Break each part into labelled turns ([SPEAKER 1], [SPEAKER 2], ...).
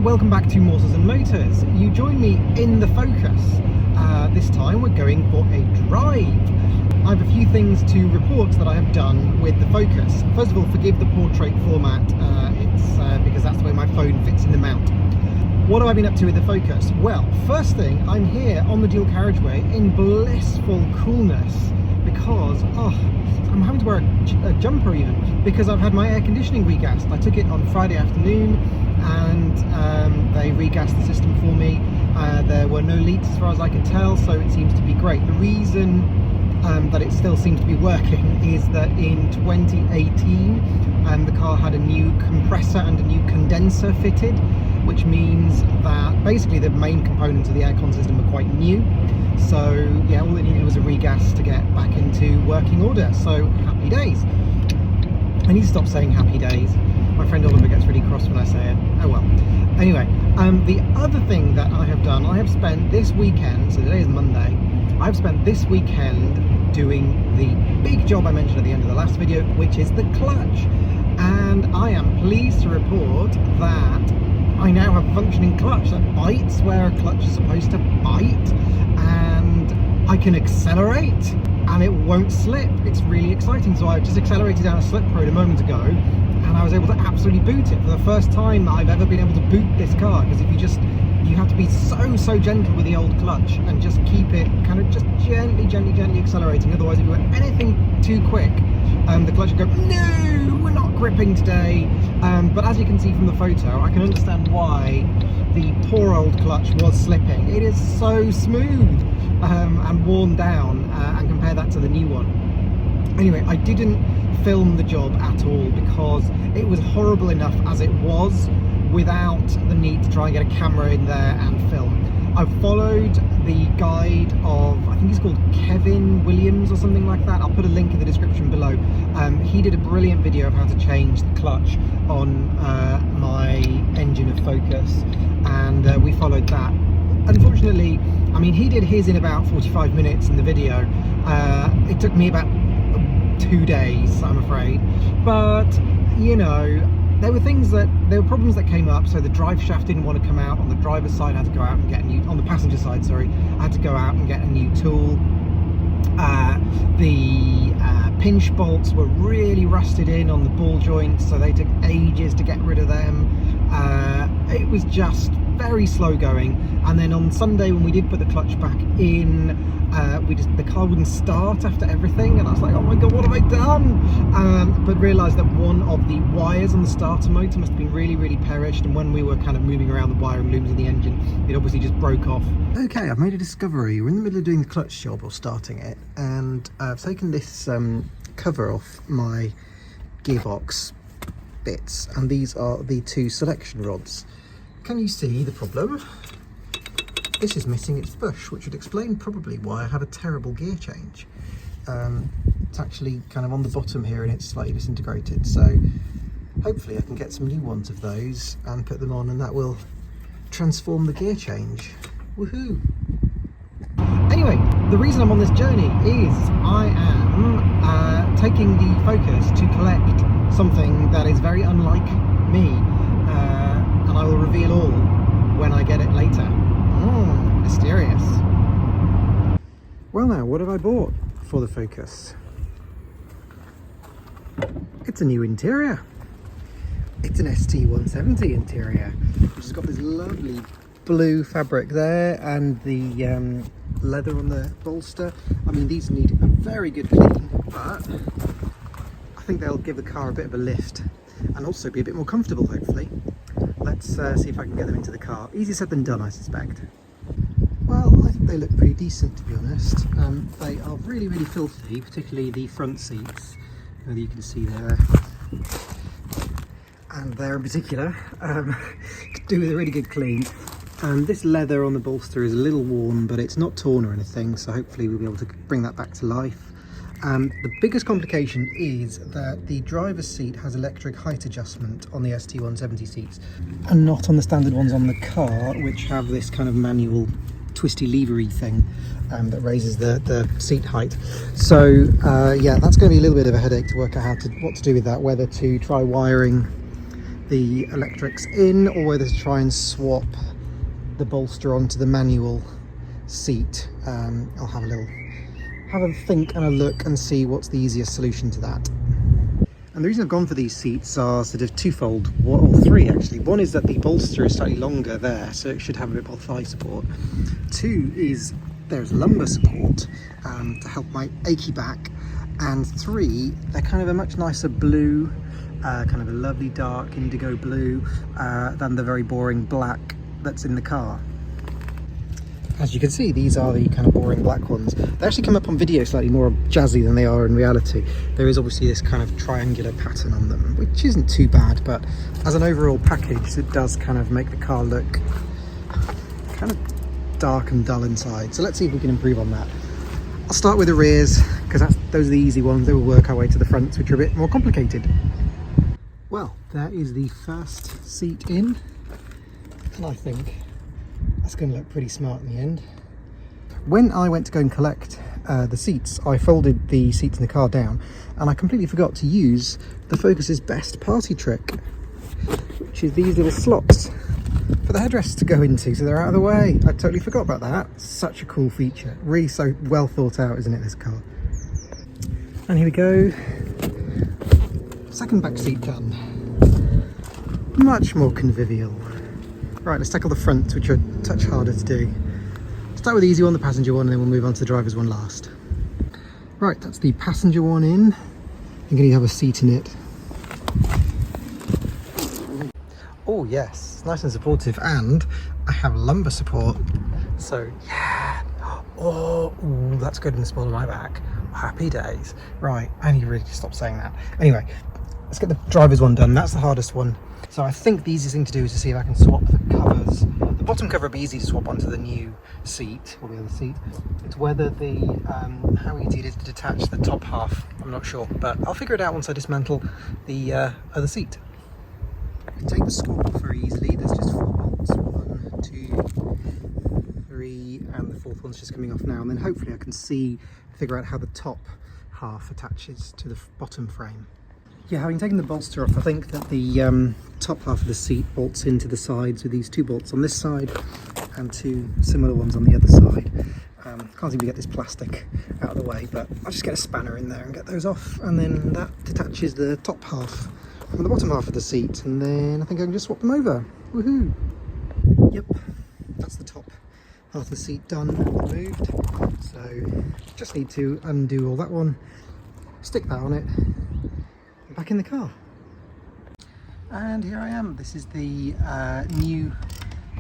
[SPEAKER 1] welcome back to Morsels and Motors. You join me in the Focus. This time we're going for a drive. I have a few things to report that I have done with the Focus. First of all, forgive the portrait format, because that's the way my phone fits in the mount. What have I been up to with the Focus? Well, first thing, I'm here on the dual carriageway in blissful coolness because, I'm having to wear a jumper even because I've had my air conditioning regassed. I took it on Friday afternoon and they regassed the system for me. There were no leaks as far as I could tell, so it seems to be great. The reason that it still seems to be working is that in 2018 the car had a new compressor and a new condenser fitted, which means that basically the main components of the aircon system are quite new. So yeah, all it needed was a regas to get back into working order. So happy days. I need to stop saying happy days. My friend Oliver gets really cross when I say it. Oh well. Anyway, the other thing that I have done, I have spent this weekend, so today is Monday, I've spent this weekend doing the big job I mentioned at the end of the last video, which is the clutch. And I am pleased to report that I now have a functioning clutch that bites where a clutch is supposed to bite, and I can accelerate and it won't slip. It's really exciting. So I've just accelerated down a slip road a moment ago and I was able to absolutely boot it for the first time I've ever been able to boot this car, because you have to be so gentle with the old clutch and just keep it kind of just gently accelerating. Otherwise, if you went anything too quick, the clutch would go, no, we're not gripping today. But as you can see from the photo, I can understand why the poor old clutch was slipping. It is so smooth and worn down, and compare that to the new one. Anyway, I didn't film the job at all because it was horrible enough as it was without the need to try and get a camera in there and film. I've followed the guide of, I think he's called Kevin Williams or something like that. I'll put a link in the description below. He did a brilliant video of how to change the clutch on my engine of Focus, and we followed that. Unfortunately, I mean, he did his in about 45 minutes in the video. It took me about 2 days, I'm afraid. But, you know, there were problems that came up. So the drive shaft didn't want to come out on the driver's side. I had to go out and get a new, on the passenger side, sorry, I had to go out and get a new tool. The pinch bolts were really rusted in on the ball joints, so they took ages to get rid of them. It was just very slow going. And then on Sunday, when we did put the clutch back in, the car wouldn't start after everything, and I was like, oh my god, what have I done? But realised that one of the wires on the starter motor must have been really perished, and when we were kind of moving around the wiring looms in the engine, it obviously just broke off. Okay, I've made a discovery. We're in the middle of doing the clutch job, or starting it, and I've taken this cover off my gearbox bits, and these are the two selection rods. Can you see the problem? This is missing its bush, which would explain probably why I have a terrible gear change. It's actually kind of on the bottom here and it's slightly disintegrated, so hopefully I can get some new ones of those and put them on, and that will transform the gear change. Woohoo! Anyway, the reason I'm on this journey is I am taking the Focus to collect something that is very unlike me, and I will reveal all when I get it later. Mysterious. Well now, what have I bought for the Focus? It's a new interior. It's an ST170 interior, which has got this lovely blue fabric there and the leather on the bolster. I mean, these need a very good clean, but I think they'll give the car a bit of a lift and also be a bit more comfortable, hopefully. Let's see if I can get them into the car. Easier said than done, I suspect. Well, I think they look pretty decent, to be honest. They are really filthy, particularly the front seats, that you can see there. And there in particular, could do with a really good clean. And this leather on the bolster is a little worn, but it's not torn or anything, so hopefully we'll be able to bring that back to life. The biggest complication is that the driver's seat has electric height adjustment on the ST170 seats, and not on the standard ones on the car, which have this kind of manual twisty levery thing that raises the seat height. So yeah, that's going to be a little bit of a headache to work out what to do with that, whether to try wiring the electrics in or whether to try and swap the bolster onto the manual seat. I'll have a think and a look and see what's the easiest solution to that. And the reason I've gone for these seats are sort of twofold, or three actually. One is that the bolster is slightly longer there, so it should have a bit more thigh support. Two is there's lumbar support to help my achy back. And three, they're kind of a much nicer blue, kind of a lovely dark indigo blue than the very boring black that's in the car. As you can see, these are the kind of boring black ones. They actually come up on video slightly more jazzy than they are in reality. There is obviously this kind of triangular pattern on them, which isn't too bad, but as an overall package, it does kind of make the car look kind of dark and dull inside. So let's see if we can improve on that. I'll start with the rears, because those are the easy ones. They will work our way to the fronts, which are a bit more complicated. Well, that is the first seat in, and I think that's going to look pretty smart in the end. When I went to go and collect the seats, I folded the seats in the car down, and I completely forgot to use the Focus's best party trick, which is these little slots for the headrests to go into, so they're out of the way. I totally forgot about that. Such a cool feature. Really so well thought out, isn't it, this car? And here we go. Second back seat done. Much more convivial. Right, let's tackle the fronts, which are a touch harder to do. Start with the easy one, the passenger one, and then we'll move on to the driver's one last. Right, that's the passenger one in. I'm going to have a seat in it. Oh yes, nice and supportive, and I have lumbar support. So yeah, oh, ooh, that's good in the small of my back. Happy days. Right, I need to really stop saying that. Anyway, let's get the driver's one done. That's the hardest one. So I think the easiest thing to do is to see if I can swap the covers. The bottom cover would be easy to swap onto the new seat, or the other seat. It's whether how easy it is to detach the top half, I'm not sure, but I'll figure it out once I dismantle the other seat. I can take the screw off very easily. There's just 4 bolts, 1, 2, 3, and the fourth one's just coming off now. And then hopefully I can figure out how the top half attaches to the bottom frame. Yeah, having taken the bolster off, I think that the top half of the seat bolts into the sides with these 2 bolts on this side and 2 similar ones on the other side. Can't seem to get this plastic out of the way, but I'll just get a spanner in there and get those off, and then that detaches the top half from the bottom half of the seat, and then I think I can just swap them over. Woohoo! Yep, that's the top half of the seat done and removed. So just need to undo all that one, stick that on it, and back in the car. And here I am. This is the new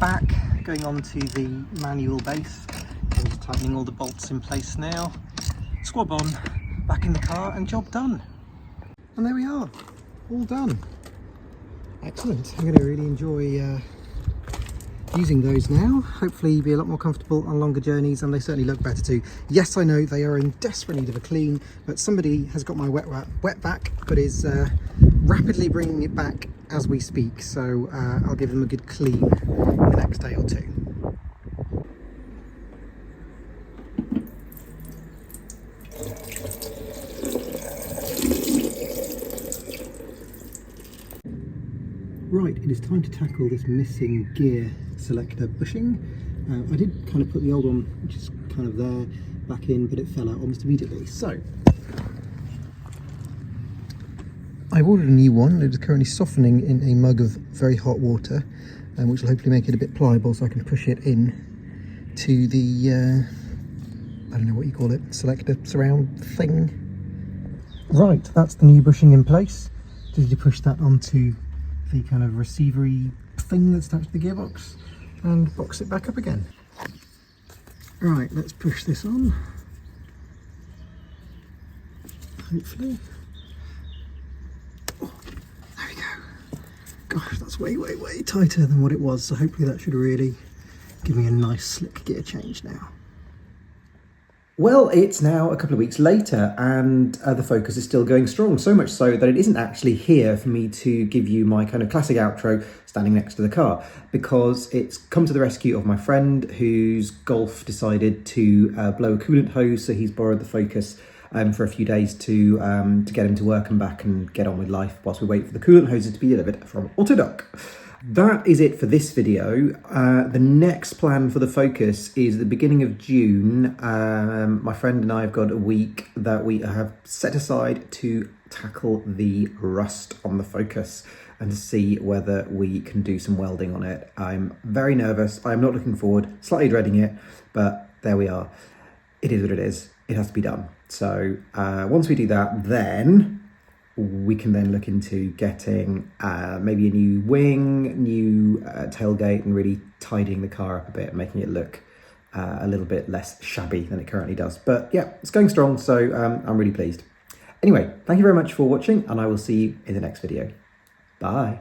[SPEAKER 1] back going onto the manual base. I'm just tightening all the bolts in place now. Squab on, back in the car, and job done. And there we are, all done. Excellent. I'm going to really enjoy using those now. Hopefully be a lot more comfortable on longer journeys, and they certainly look better too. Yes, I know they are in desperate need of a clean, but somebody has got my wet back, but is rapidly bringing it back as we speak, so I'll give them a good clean in the next day or two. Right, it is time to tackle this missing gear selector bushing. I did kind of put the old one, which is kind of there, back in, but it fell out almost immediately. So I've ordered a new one. It is currently softening in a mug of very hot water, which will hopefully make it a bit pliable so I can push it in to the, I don't know what you call it, selector surround thing. Right, that's the new bushing in place. Just to push that onto the kind of receivery thing that's attached to the gearbox and box it back up again. Right, let's push this on. Hopefully. Oh, there we go. Gosh, that's way tighter than what it was, so hopefully that should really give me a nice slick gear change now. Well, it's now a couple of weeks later, and the Focus is still going strong, so much so that it isn't actually here for me to give you my kind of classic outro standing next to the car, because it's come to the rescue of my friend whose Golf decided to blow a coolant hose, so he's borrowed the Focus for a few days to get him to work and back and get on with life whilst we wait for the coolant hoses to be delivered from Autodoc. That is it for this video. The next plan for the Focus is the beginning of June. My friend and I have got a week that we have set aside to tackle the rust on the Focus and to see whether we can do some welding on it. I'm very nervous. I'm not looking forward, slightly dreading it, but there we are. It is what it is. It has to be done. So once we do that, then we can then look into getting maybe a new wing, new tailgate, and really tidying the car up a bit, making it look a little bit less shabby than it currently does. But yeah, it's going strong, so I'm really pleased. Anyway, thank you very much for watching, and I will see you in the next video. Bye.